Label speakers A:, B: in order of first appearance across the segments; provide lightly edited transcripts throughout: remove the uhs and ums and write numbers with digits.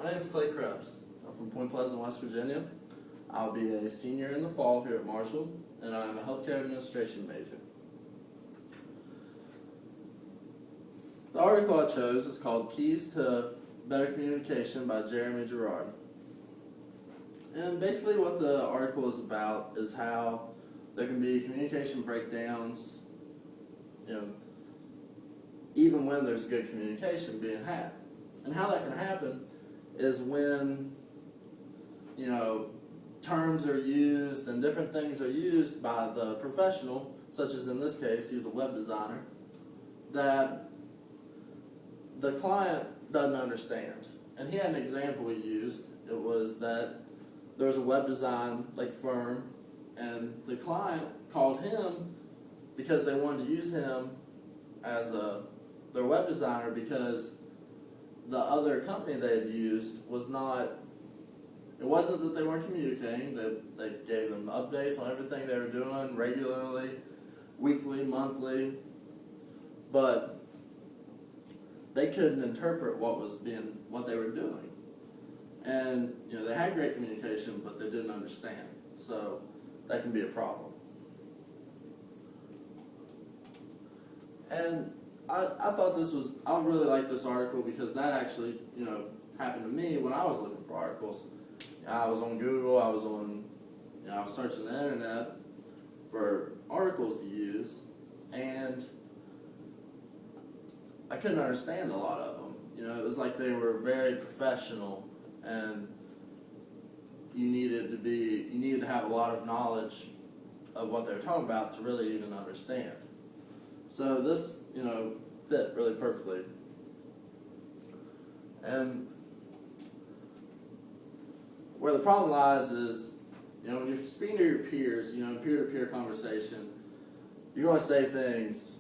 A: My name is Clay Krebs. I'm from Point Pleasant, West Virginia. I'll be a senior in the fall here at Marshall, and I'm a healthcare administration major. The article I chose is called Keys to Better Communication by Jeremy Gerard. And basically what the article is about is how there can be communication breakdowns, even when there's good communication being had. And how that can happen is when, terms are used and different things are used by the professional, such as in this case, he's a web designer, that the client doesn't understand. And he had an example he used. It was that there was a web design firm, and the client called him because they wanted to use him as their web designer because the other company they had used was not. It wasn't that they weren't communicating. They gave them updates on everything they were doing regularly, weekly, monthly, but they couldn't interpret what they were doing. And they had great communication, but they didn't understand. So that can be a problem. And I thought I really like this article because that actually, happened to me when I was looking for articles. I was on Google, I was searching the internet for articles to use, and I couldn't understand a lot of them. It was like they were very professional, and you needed to have a lot of knowledge of what they were talking about to really even understand. So this, fit really perfectly. And where the problem lies is, when you're speaking to your peers, in peer-to-peer conversation, you're going to say things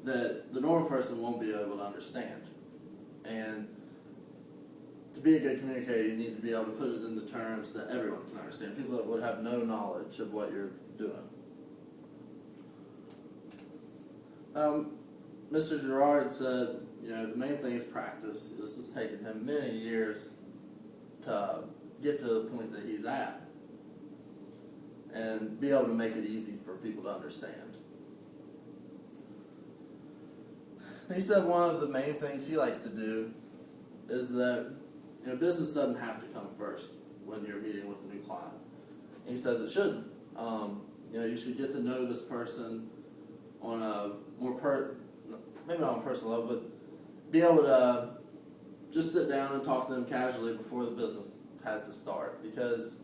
A: that the normal person won't be able to understand. And to be a good communicator, you need to be able to put it into terms that everyone can understand, people that would have no knowledge of what you're doing. Mr. Gerard said, the main thing is practice. This has taken him many years to get to the point that he's at and be able to make it easy for people to understand. He said one of the main things he likes to do is that business doesn't have to come first when you're meeting with a new client. And he says it shouldn't. You should get to know this person on a maybe not on a personal level, but be able to just sit down and talk to them casually before the business has to start. Because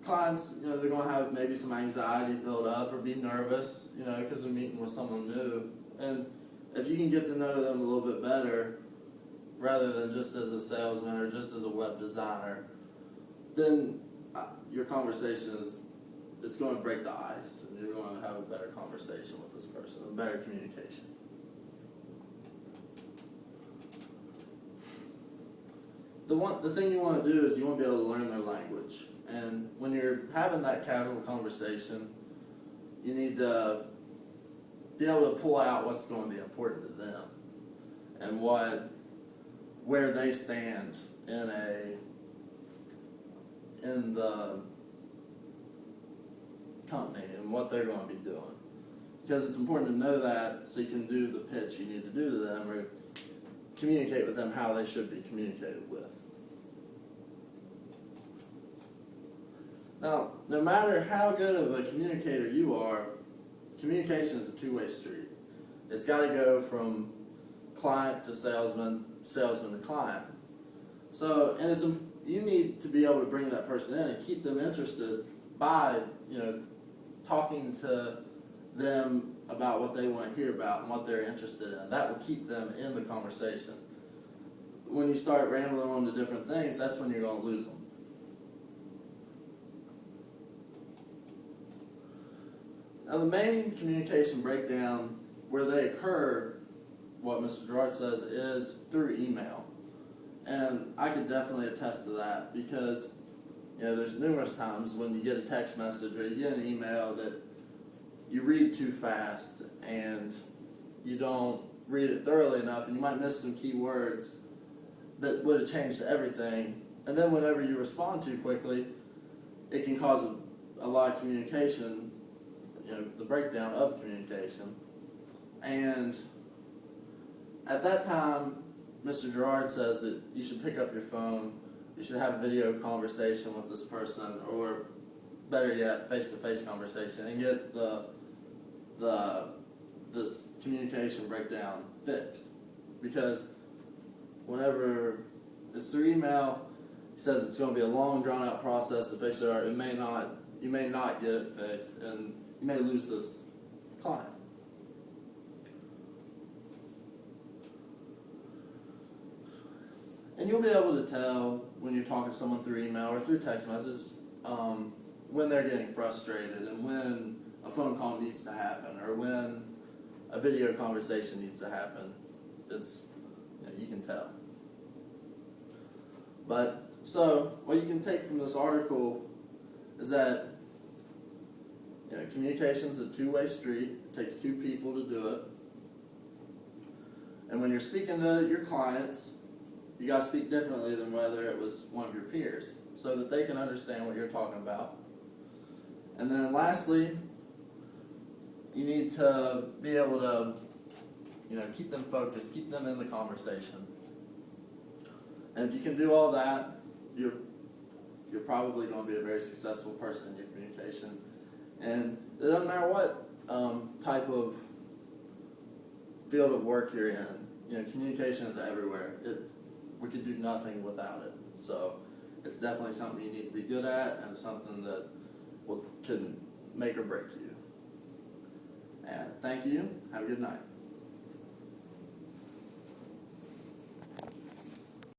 A: clients, they're going to have maybe some anxiety build up or be nervous, because they're meeting with someone new. And if you can get to know them a little bit better, rather than just as a salesman or just as a web designer, then your conversation it's going to break the ice, and you're going to have a better conversation with this person, a better communication. The thing you want to do is you want to be able to learn their language. And when you're having that casual conversation, you need to be able to pull out what's going to be important to them and where they stand in the company and what they're going to be doing. Because it's important to know that so you can do the pitch you need to do to them or communicate with them how they should be communicated with. Now, no matter how good of a communicator you are, communication is a two-way street. It's got to go from client to salesman, salesman to client. So, and you need to be able to bring that person in and keep them interested by, talking to them about what they want to hear about and what they're interested in. That will keep them in the conversation. When you start rambling on to different things, that's when you're going to lose them. Now, the main communication breakdown where they occur, what Mr. Gerard says, is through email. And I could definitely attest to that because, there's numerous times when you get a text message or you get an email that you read too fast and you don't read it thoroughly enough and you might miss some key words that would have changed everything. And then whenever you respond too quickly, it can cause a lot of communication, the breakdown of communication. And at that time, Mr. Gerard says that you should pick up your phone, you should have a video conversation with this person, or better yet, face-to-face conversation, and get this communication breakdown fixed. Because whenever it's through email, he says it's going to be a long, drawn-out process to fix it, or you may not get it fixed, and you may lose this client. And you'll be able to tell when you're talking to someone through email or through text messages when they're getting frustrated, and when a phone call needs to happen, or when a video conversation needs to happen. You can tell. But so what you can take from this article is that communication's a two-way street. It takes two people to do it. And when you're speaking to your clients, you got to speak differently than whether it was one of your peers, so that they can understand what you're talking about. And then lastly, you need to be able to keep them focused, keep them in the conversation. And if you can do all that, you're probably going to be a very successful person in your communication. And it doesn't matter what type of field of work you're in. Communication is everywhere. We could do nothing without it. So it's definitely something you need to be good at, and something that can make or break you. And thank you. Have a good night.